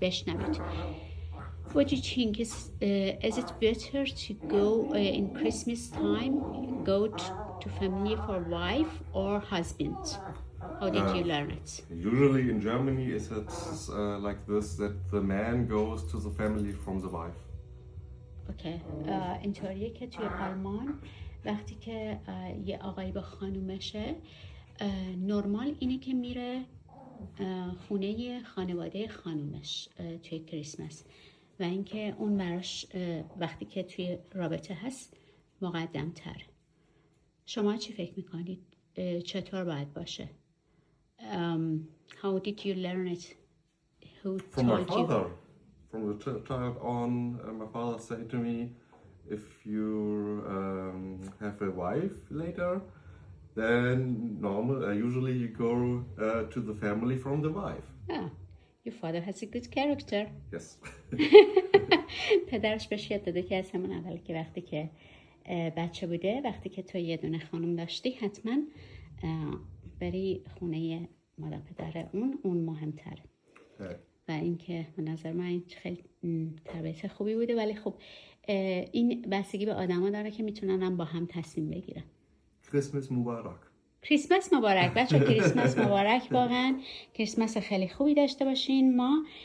بشنوید. What do you think is it better to go in Christmas time, go to family for wife or husband? How did you learn it? Usually in Germany it's like this, that the man goes to the family from the wife. Okay. اینطوریه که توی آلمان وقتی که یه آقایی با خانومشه نرمال اینه که میره خونه خانواده خانومش توی کریسمس و اینکه اون براش وقتی که توی رابطه هست مقدم تره. شما چی فکر میکنید؟ چطور باید باشه؟ How did you learn it? Who From my told you? father. From the child on, my father said to me, if you have a wife later, then usually you go to the family from the wife. Ah, your father has a good character. Yes. پدرش بهش یاد داده که از همون اول که وقتی که بچه بوده، وقتی که تو یه دونه خانم داشتی حتما بری خونه مادر پدر اون مهمتره. و اینکه به نظر من خیلی تربیت خوبی بوده، ولی خب این بستگی به آدما داره که میتونن هم با هم تصمیم بگیرن. کریسمس مبارک. کریسمس مبارک بچه، کریسمس مبارک. واقعا کریسمس خیلی خوبی داشته باشین. ما